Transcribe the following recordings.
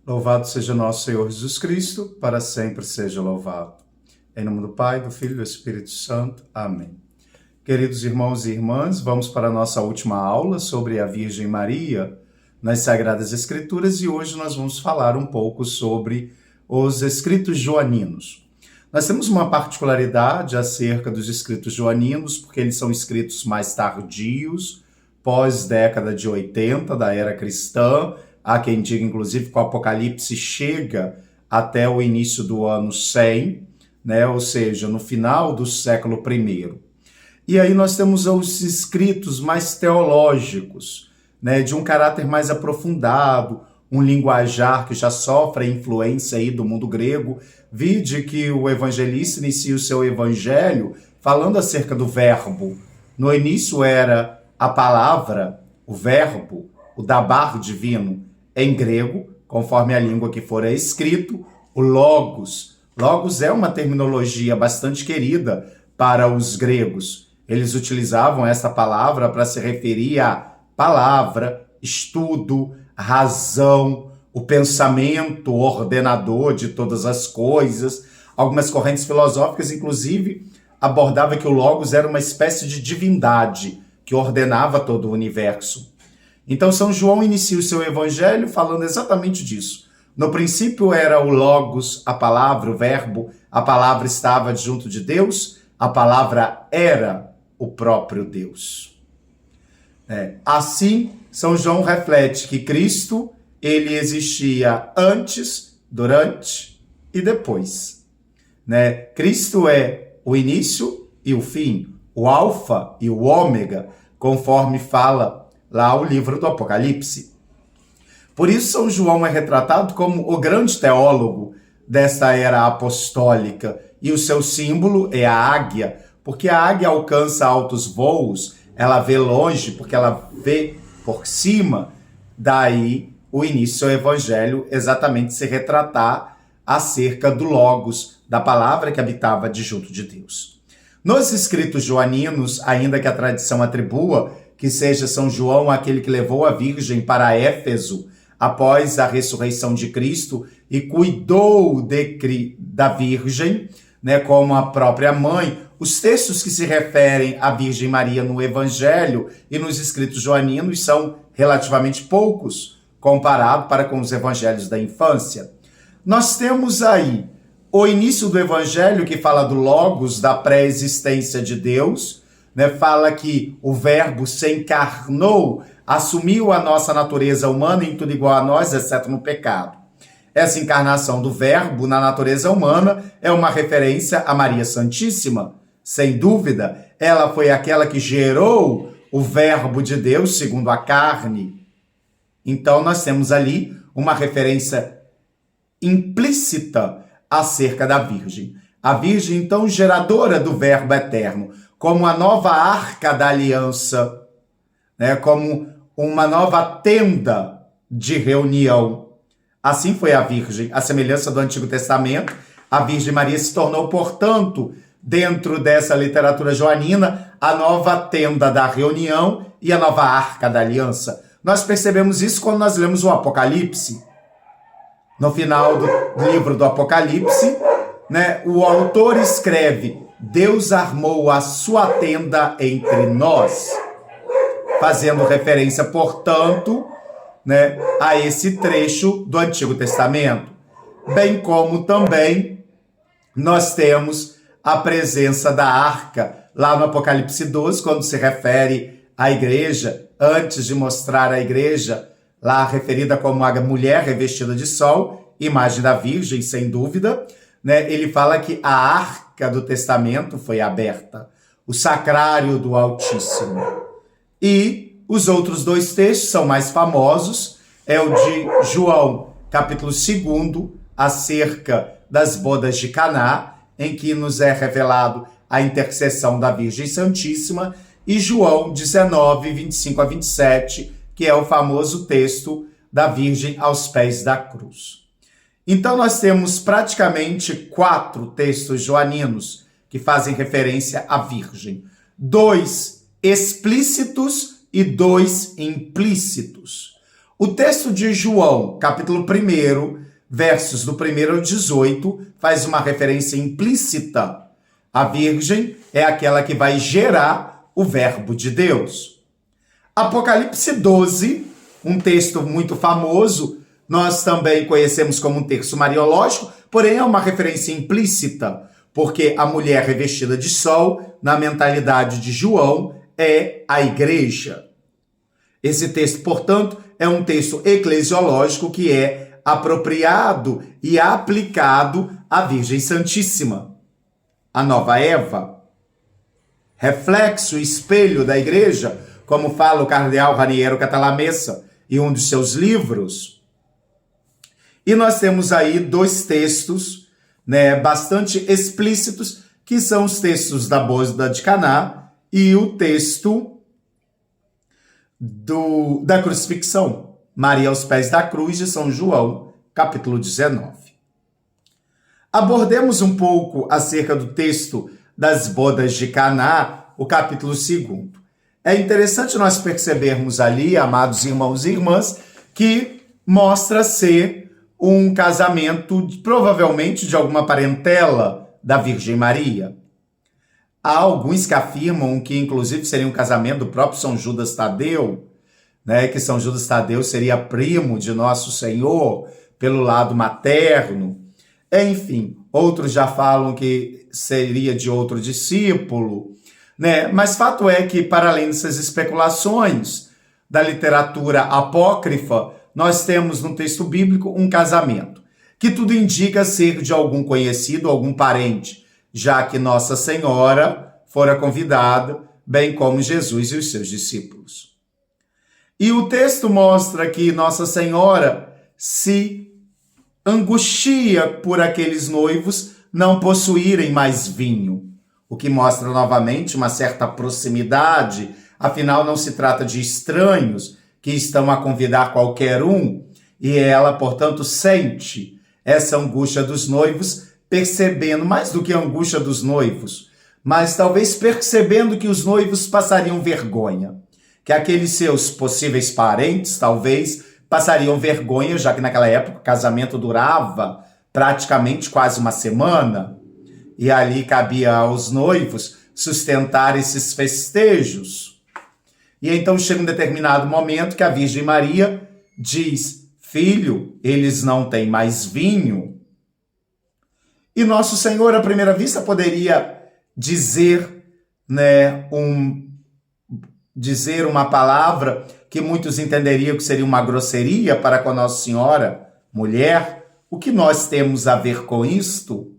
Louvado seja nosso Senhor Jesus Cristo, para sempre seja louvado. Em nome do Pai, do Filho e do Espírito Santo. Amém. Queridos irmãos e irmãs, vamos para a nossa última aula sobre a Virgem Maria nas Sagradas Escrituras e hoje nós vamos falar um pouco sobre os escritos joaninos. Nós temos uma particularidade acerca dos escritos joaninos, porque eles são escritos mais tardios, pós-década de 80 da era cristã. Há quem diga, inclusive, que o Apocalipse chega até o início do ano 100, né? Ou seja, no final do século I. E aí nós temos os escritos mais teológicos, né? De um caráter mais aprofundado, um linguajar que já sofre a influência aí do mundo grego. Vide que o evangelista inicia o seu evangelho falando acerca do verbo. No início era a palavra, o verbo, o dabar divino, em grego, conforme a língua que fora escrito, o logos. Logos é uma terminologia bastante querida para os gregos. Eles utilizavam essa palavra para se referir a palavra, estudo, razão, o pensamento ordenador de todas as coisas. Algumas correntes filosóficas, inclusive, abordavam que o logos era uma espécie de divindade que ordenava todo o universo. Então, São João inicia o seu evangelho falando exatamente disso. No princípio era o logos, a palavra, o verbo, a palavra estava junto de Deus, a palavra era o próprio Deus. Assim, São João reflete que Cristo, ele existia antes, durante e depois. Cristo é o início e o fim, o alfa e o ômega, conforme fala lá o livro do Apocalipse. Por isso São João é retratado como o grande teólogo desta era apostólica, e o seu símbolo é a águia, porque a águia alcança altos voos, ela vê longe, porque ela vê por cima. Daí o início do evangelho exatamente se retratar acerca do logos, da palavra que habitava de junto de Deus. Nos escritos joaninos, ainda que a tradição atribua que seja São João aquele que levou a Virgem para Éfeso após a ressurreição de Cristo e cuidou da Virgem, como a própria mãe, os textos que se referem à Virgem Maria no Evangelho e nos escritos joaninos são relativamente poucos, comparado para com os evangelhos da infância. Nós temos aí o início do Evangelho que fala do Logos, da pré-existência de Deus, fala que o verbo se encarnou, assumiu a nossa natureza humana em tudo igual a nós, exceto no pecado. Essa encarnação do verbo na natureza humana é uma referência a Maria Santíssima. Sem dúvida, ela foi aquela que gerou o verbo de Deus segundo a carne. Então nós temos ali uma referência implícita acerca da Virgem. A Virgem, então, geradora do verbo eterno, como a nova arca da aliança, como uma nova tenda de reunião. Assim foi a Virgem. À semelhança do Antigo Testamento, a Virgem Maria se tornou, portanto, dentro dessa literatura joanina, a nova tenda da reunião e a nova arca da aliança. Nós percebemos isso quando nós lemos o Apocalipse. No final do livro do Apocalipse, o autor escreve: Deus armou a sua tenda entre nós, fazendo referência, portanto, a esse trecho do Antigo Testamento. Bem como também nós temos a presença da arca, lá no Apocalipse 12, quando se refere à igreja, antes de mostrar a igreja, lá referida como a mulher revestida de sol, imagem da Virgem, sem dúvida, ele fala que a arca do testamento foi aberta, o sacrário do Altíssimo. E os outros dois textos são mais famosos, é o de João, capítulo 2, acerca das bodas de Caná, em que nos é revelado a intercessão da Virgem Santíssima, e João 19, 25 a 27, que é o famoso texto da Virgem aos pés da cruz. Então nós temos praticamente 4 textos joaninos que fazem referência à Virgem. 2 explícitos e 2 implícitos. O texto de João, capítulo 1, versos do 1 ao 18, faz uma referência implícita. A Virgem é aquela que vai gerar o Verbo de Deus. Apocalipse 12, um texto muito famoso, nós também conhecemos como um texto mariológico, porém é uma referência implícita, porque a mulher revestida de sol, na mentalidade de João, é a igreja. Esse texto, portanto, é um texto eclesiológico que é apropriado e aplicado à Virgem Santíssima, a nova Eva. Reflexo, espelho da igreja, como fala o cardeal Raniero Cantalamessa em um dos seus livros. E nós temos aí dois textos, bastante explícitos, que são os textos da Boda de Caná e o texto da crucifixão. Maria aos pés da cruz de São João, capítulo 19. Abordemos um pouco acerca do texto das bodas de Caná, o capítulo 2. É interessante nós percebermos ali, amados irmãos e irmãs, que mostra ser um casamento, provavelmente de alguma parentela da Virgem Maria. Há alguns que afirmam que, inclusive, seria um casamento do próprio São Judas Tadeu, que São Judas Tadeu seria primo de Nosso Senhor pelo lado materno. Enfim, outros já falam que seria de outro discípulo, Mas fato é que, para além dessas especulações da literatura apócrifa, nós temos no texto bíblico um casamento, que tudo indica ser de algum conhecido, algum parente, já que Nossa Senhora fora convidada, bem como Jesus e os seus discípulos. E o texto mostra que Nossa Senhora se angustia por aqueles noivos não possuírem mais vinho, o que mostra novamente uma certa proximidade, afinal não se trata de estranhos que estão a convidar qualquer um, e ela, portanto, sente essa angústia dos noivos, percebendo, mais do que a angústia dos noivos, mas talvez percebendo que os noivos passariam vergonha, que aqueles seus possíveis parentes, talvez, passariam vergonha, já que naquela época o casamento durava praticamente quase uma semana, e ali cabia aos noivos sustentar esses festejos. E então chega um determinado momento que a Virgem Maria diz: filho, eles não têm mais vinho. E Nosso Senhor, à primeira vista, poderia dizer, dizer uma palavra que muitos entenderiam que seria uma grosseria para com a Nossa Senhora, mulher. O que nós temos a ver com isto?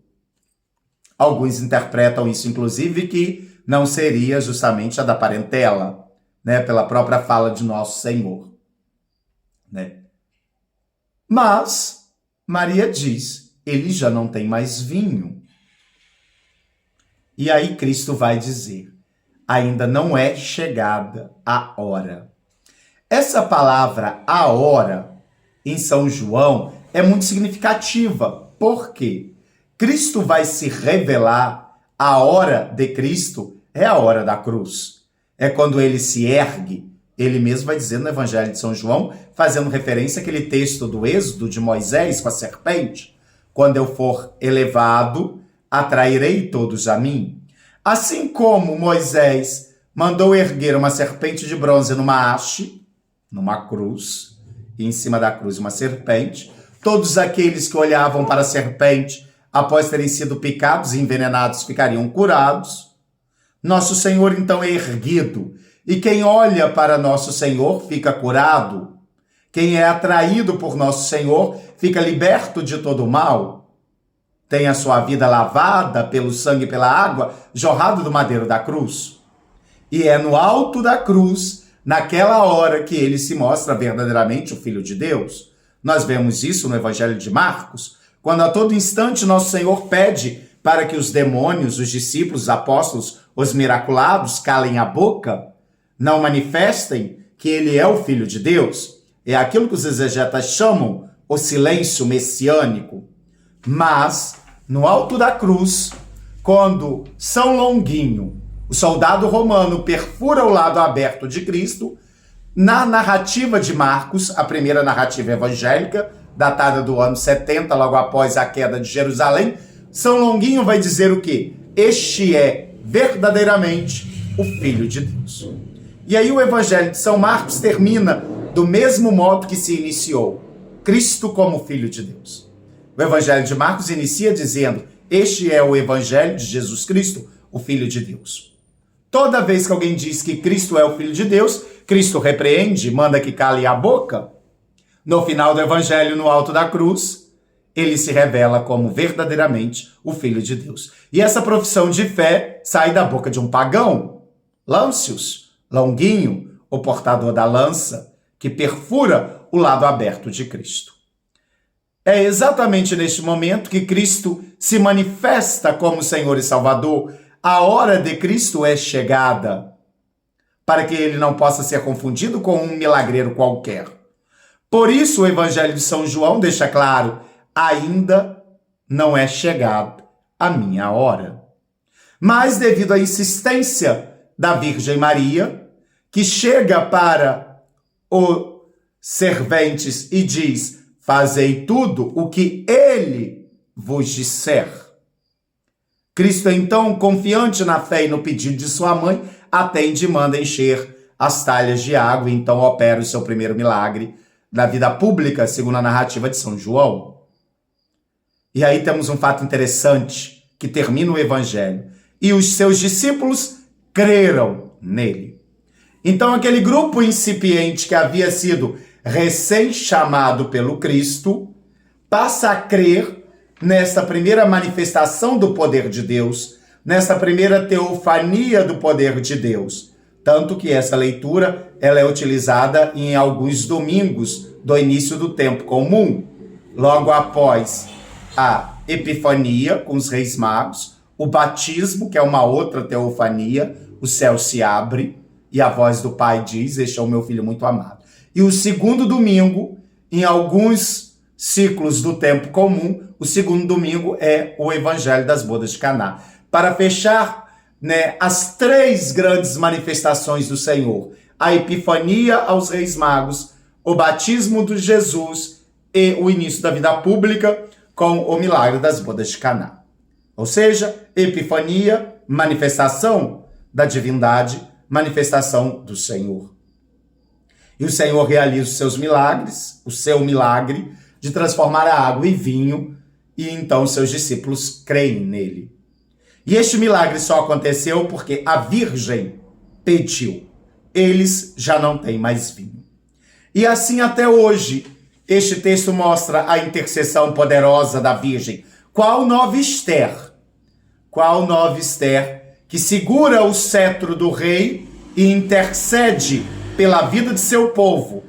Alguns interpretam isso, inclusive, que não seria justamente a da parentela, pela própria fala de Nosso Senhor. Mas Maria diz, ele já não tem mais vinho. E aí Cristo vai dizer, ainda não é chegada a hora. Essa palavra, a hora, em São João, é muito significativa. Por quê? Cristo vai se revelar, a hora de Cristo é a hora da cruz. É quando ele se ergue, ele mesmo vai dizer no Evangelho de São João, fazendo referência àquele texto do Êxodo de Moisés com a serpente, quando eu for elevado, atrairei todos a mim. Assim como Moisés mandou erguer uma serpente de bronze numa haste, numa cruz, e em cima da cruz uma serpente, todos aqueles que olhavam para a serpente, após terem sido picados e envenenados, ficariam curados. Nosso Senhor, então, é erguido, e quem olha para Nosso Senhor fica curado. Quem é atraído por Nosso Senhor fica liberto de todo o mal. Tem a sua vida lavada pelo sangue e pela água jorrado do madeiro da cruz. E é no alto da cruz, naquela hora, que ele se mostra verdadeiramente o Filho de Deus. Nós vemos isso no Evangelho de Marcos, quando a todo instante Nosso Senhor pede para que os demônios, os discípulos, os apóstolos, os miraculados calem a boca, não manifestem que ele é o Filho de Deus. É aquilo que os exegetas chamam o silêncio messiânico. Mas, no alto da cruz, quando São Longuinho, o soldado romano, perfura o lado aberto de Cristo, Na narrativa de Marcos, a primeira narrativa evangélica, datada do ano 70, logo após a queda de Jerusalém, São Longuinho vai dizer o quê? Este é verdadeiramente o Filho de Deus. E aí o Evangelho de São Marcos termina do mesmo modo que se iniciou, Cristo como Filho de Deus. O Evangelho de Marcos inicia dizendo, este é o Evangelho de Jesus Cristo, o Filho de Deus. Toda vez que alguém diz que Cristo é o Filho de Deus, Cristo repreende, manda que cale a boca. No final do Evangelho, no alto da cruz, ele se revela como verdadeiramente o Filho de Deus. E essa profissão de fé sai da boca de um pagão, Lâncius, Longuinho, o portador da lança, que perfura o lado aberto de Cristo. É exatamente neste momento que Cristo se manifesta como Senhor e Salvador. A hora de Cristo é chegada, para que ele não possa ser confundido com um milagreiro qualquer. Por isso o Evangelho de São João deixa claro, ainda não é chegada a minha hora. Mas devido à insistência da Virgem Maria, que chega para os serventes e diz, fazei tudo o que ele vos disser. Cristo, então, confiante na fé e no pedido de sua mãe, atende e manda encher as talhas de água e então opera o seu primeiro milagre da vida pública, segundo a narrativa de São João. E aí temos um fato interessante que termina o Evangelho. E os seus discípulos creram nele. Então aquele grupo incipiente que havia sido recém-chamado pelo Cristo passa a crer nessa primeira manifestação do poder de Deus, nessa primeira teofania do poder de Deus. Tanto que essa leitura ela é utilizada em alguns domingos do início do tempo comum, logo após a Epifania com os Reis Magos, o batismo, que é uma outra teofania, o céu se abre e a voz do Pai diz, este é o meu filho muito amado. E o segundo domingo, em alguns ciclos do tempo comum, o segundo domingo é o Evangelho das Bodas de Caná. Para fechar, as três grandes manifestações do Senhor, a Epifania aos Reis Magos, o batismo de Jesus e o início da vida pública com o milagre das Bodas de Caná. Ou seja, Epifania, manifestação da divindade, manifestação do Senhor. E o Senhor realiza os seus milagres, o seu milagre de transformar a água em vinho, e então seus discípulos creem nele. E este milagre só aconteceu porque a Virgem pediu. Eles já não têm mais vinho. E assim até hoje, este texto mostra a intercessão poderosa da Virgem. Qual nova Esther? Qual nova Esther que segura o cetro do rei e intercede pela vida de seu povo?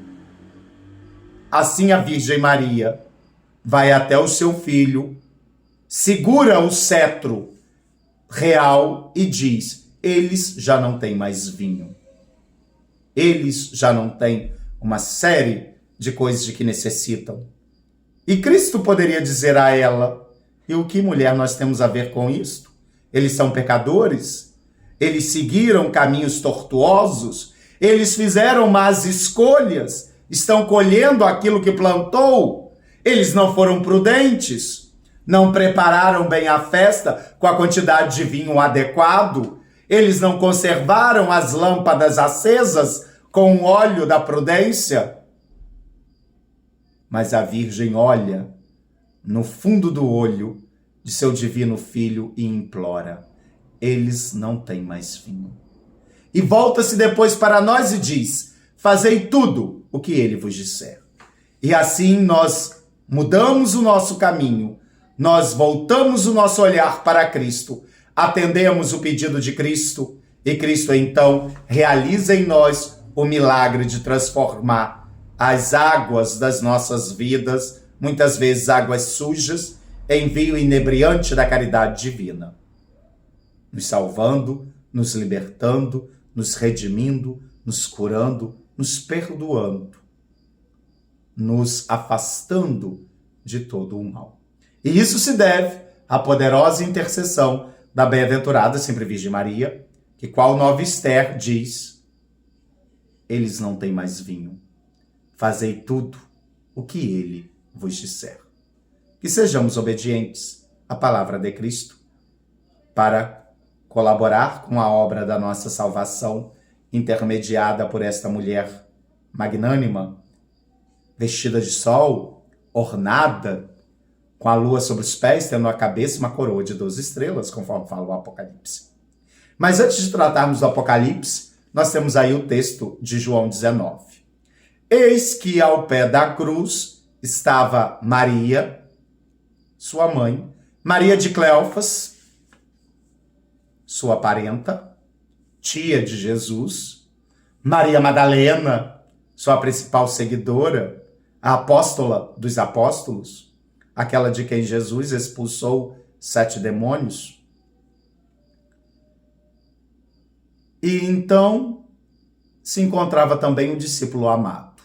Assim a Virgem Maria vai até o seu filho, segura o cetro real e diz, eles já não têm mais vinho. Eles já não têm uma série de coisas de que necessitam. E Cristo poderia dizer a ela, e o que, mulher, nós temos a ver com isto? Eles são pecadores? Eles seguiram caminhos tortuosos? Eles fizeram más escolhas? Estão colhendo aquilo que plantou? Eles não foram prudentes? Não prepararam bem a festa com a quantidade de vinho adequado? Eles não conservaram as lâmpadas acesas com o óleo da prudência? Mas a Virgem olha no fundo do olho de seu divino Filho e implora, eles não têm mais vinho. E volta-se depois para nós e diz, fazei tudo o que ele vos disser. E assim nós mudamos o nosso caminho, nós voltamos o nosso olhar para Cristo, atendemos o pedido de Cristo, e Cristo então realiza em nós o milagre de transformar as águas das nossas vidas, muitas vezes águas sujas, em vinho inebriante da caridade divina, nos salvando, nos libertando, nos redimindo, nos curando, nos perdoando, nos afastando de todo o mal. E isso se deve à poderosa intercessão da bem-aventurada sempre Virgem Maria, que qual nova Esther diz, eles não têm mais vinho. Fazei tudo o que ele vos disser. Que sejamos obedientes à palavra de Cristo para colaborar com a obra da nossa salvação, intermediada por esta mulher magnânima, vestida de sol, ornada, com a lua sobre os pés, tendo a cabeça uma coroa de 12 estrelas, conforme fala o Apocalipse. Mas antes de tratarmos do Apocalipse, nós temos aí o texto de João 19. Eis que ao pé da cruz estava Maria, sua mãe, Maria de Cleófas, sua parenta, tia de Jesus, Maria Madalena, sua principal seguidora, a apóstola dos apóstolos, aquela de quem Jesus expulsou 7 demônios. E então se encontrava também o discípulo amado,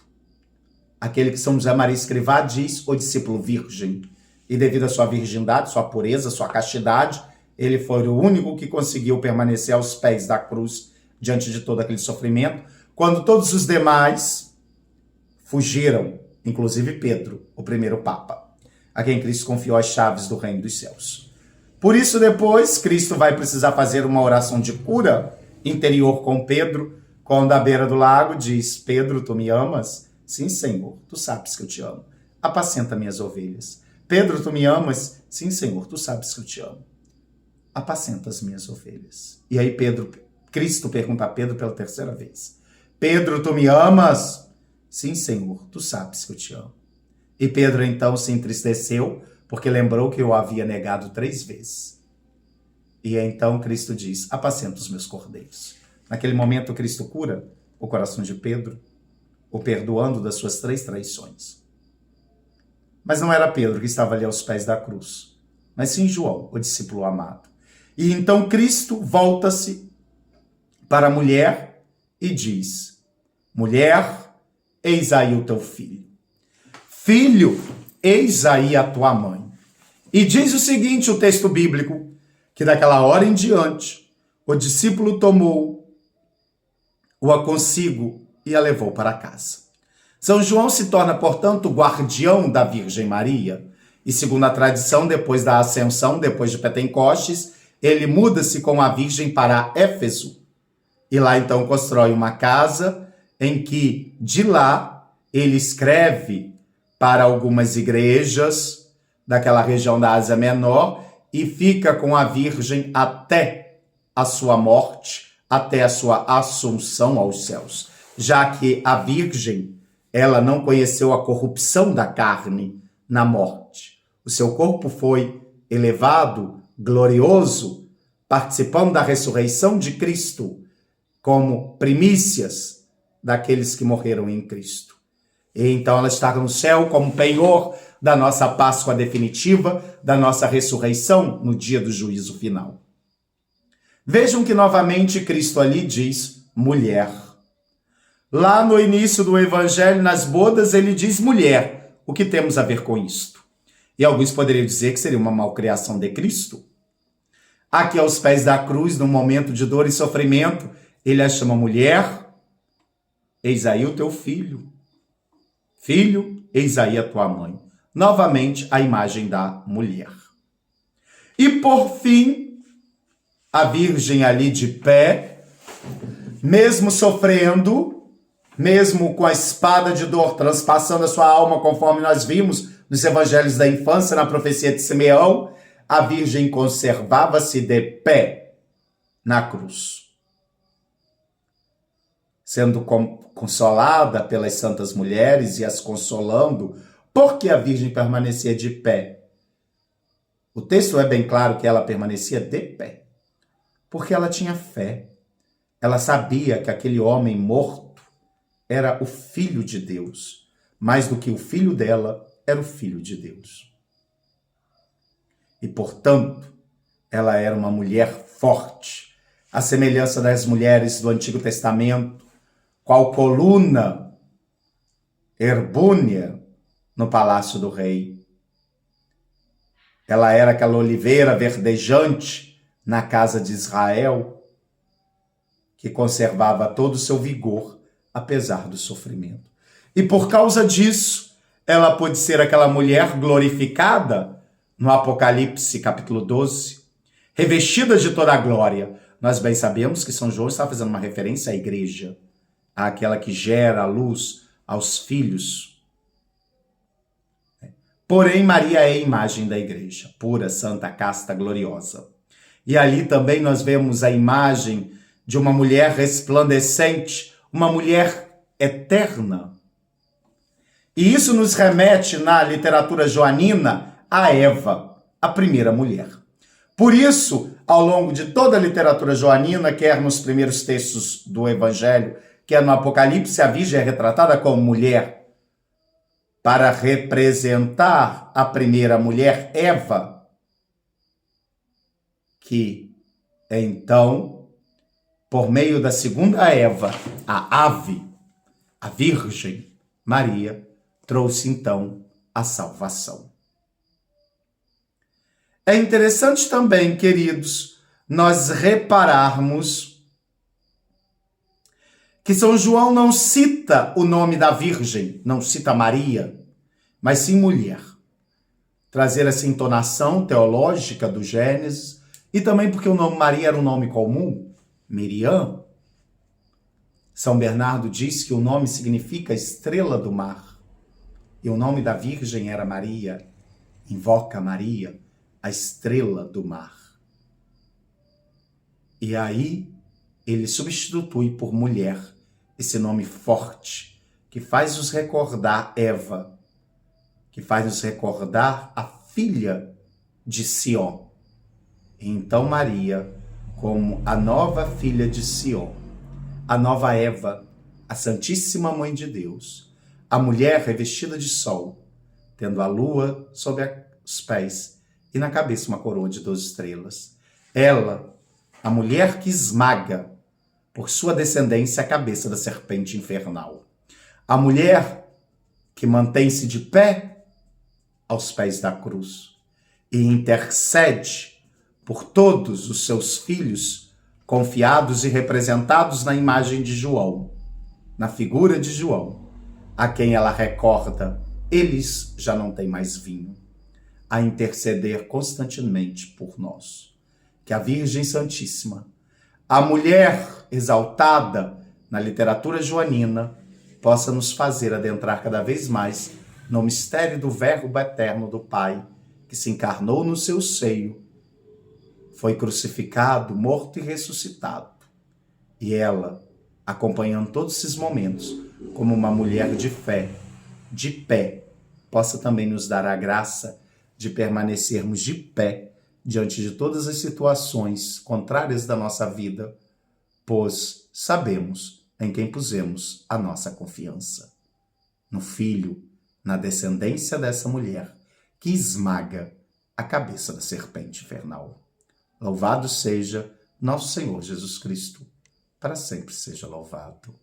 aquele que São José Maria Escrivá diz, o discípulo virgem. E devido à sua virgindade, sua pureza, sua castidade, ele foi o único que conseguiu permanecer aos pés da cruz, diante de todo aquele sofrimento, quando todos os demais fugiram, inclusive Pedro, o primeiro Papa, a quem Cristo confiou as chaves do reino dos céus. Por isso, depois, Cristo vai precisar fazer uma oração de cura interior com Pedro, quando à beira do lago diz, Pedro, tu me amas? Sim, Senhor, tu sabes que eu te amo. Apacenta minhas ovelhas. Pedro, tu me amas? Sim, Senhor, tu sabes que eu te amo. Apacenta as minhas ovelhas. E aí Cristo pergunta a Pedro pela terceira vez. Pedro, tu me amas? Sim, Senhor, tu sabes que eu te amo. E Pedro então se entristeceu, porque lembrou que eu havia negado 3 vezes. E então Cristo diz, apacenta os meus cordeiros. Naquele momento Cristo cura o coração de Pedro, o perdoando das suas 3 traições. Mas não era Pedro que estava ali aos pés da cruz, mas sim João, o discípulo amado. E então Cristo volta-se para a mulher e diz, mulher, eis aí o teu filho. Filho, eis aí a tua mãe. E diz o seguinte, o texto bíblico, que daquela hora em diante, o discípulo tomou-a consigo e a levou para casa. São João se torna, portanto, guardião da Virgem Maria. E segundo a tradição, depois da Ascensão, depois de Pentecostes, ele muda-se com a Virgem para Éfeso. E lá então constrói uma casa em que, de lá, ele escreve para algumas igrejas daquela região da Ásia Menor e fica com a Virgem até a sua morte, até a sua assunção aos céus. Já que a Virgem, ela não conheceu a corrupção da carne na morte. O seu corpo foi elevado, glorioso, participando da ressurreição de Cristo, como primícias daqueles que morreram em Cristo. E então ela está no céu como penhor da nossa Páscoa definitiva, da nossa ressurreição no dia do juízo final. Vejam que novamente Cristo ali diz mulher. Lá no início do Evangelho, nas bodas, ele diz mulher. O que temos a ver com isto? E alguns poderiam dizer que seria uma malcriação de Cristo. Aqui aos pés da cruz, num momento de dor e sofrimento, ele a chama mulher, eis aí o teu filho. Filho, eis aí a tua mãe. Novamente, a imagem da mulher. E por fim, a Virgem ali de pé, mesmo sofrendo, mesmo com a espada de dor transpassando a sua alma, conforme nós vimos nos evangelhos da infância, na profecia de Simeão, a Virgem conservava-se de pé na cruz, sendo consolada pelas santas mulheres e as consolando, porque a Virgem permanecia de pé. O texto é bem claro que ela permanecia de pé, porque ela tinha fé. Ela sabia que aquele homem morto era o Filho de Deus, mais do que o filho dela, era o Filho de Deus. E, portanto, ela era uma mulher forte, à semelhança das mulheres do Antigo Testamento, qual coluna herbúnea no palácio do rei. Ela era aquela oliveira verdejante na casa de Israel, que conservava todo o seu vigor, apesar do sofrimento. E por causa disso, ela pôde ser aquela mulher glorificada no Apocalipse capítulo 12, revestida de toda a glória. Nós bem sabemos que São João está fazendo uma referência à igreja, àquela que gera a luz aos filhos. Porém, Maria é a imagem da igreja, pura, santa, casta, gloriosa. E ali também nós vemos a imagem de uma mulher resplandecente, uma mulher eterna. E isso nos remete na literatura joanina a Eva, a primeira mulher. Por isso, ao longo de toda a literatura joanina, quer nos primeiros textos do Evangelho, quer no Apocalipse, a Virgem é retratada como mulher, para representar a primeira mulher, Eva, que então, por meio da segunda Eva, a ave, a Virgem Maria, trouxe então a salvação. É interessante também, queridos, nós repararmos que São João não cita o nome da Virgem, não cita Maria, mas sim mulher. Trazer essa entonação teológica do Gênesis, e também porque o nome Maria era um nome comum, Miriam. São Bernardo diz que o nome significa estrela do mar, e o nome da Virgem era Maria, invoca Maria, a estrela do mar. E aí ele substitui por mulher esse nome forte, que faz nos recordar Eva, que faz nos recordar a filha de Sião. E então Maria, como a nova filha de Sião, a nova Eva, a Santíssima Mãe de Deus, a mulher revestida de sol, tendo a lua sob os pés e na cabeça uma coroa de 12 estrelas. Ela, a mulher que esmaga, por sua descendência, a cabeça da serpente infernal. A mulher que mantém-se de pé aos pés da cruz e intercede por todos os seus filhos confiados e representados na imagem de João, na figura de João, a quem ela recorda, eles já não têm mais vinho, a interceder constantemente por nós. Que a Virgem Santíssima, a mulher exaltada na literatura joanina, possa nos fazer adentrar cada vez mais no mistério do Verbo eterno do Pai, que se encarnou no seu seio, foi crucificado, morto e ressuscitado. E ela, acompanhando todos esses momentos, como uma mulher de fé, de pé, possa também nos dar a graça de permanecermos de pé diante de todas as situações contrárias da nossa vida, pois sabemos em quem pusemos a nossa confiança. No Filho, na descendência dessa mulher, que esmaga a cabeça da serpente infernal. Louvado seja nosso Senhor Jesus Cristo, para sempre seja louvado.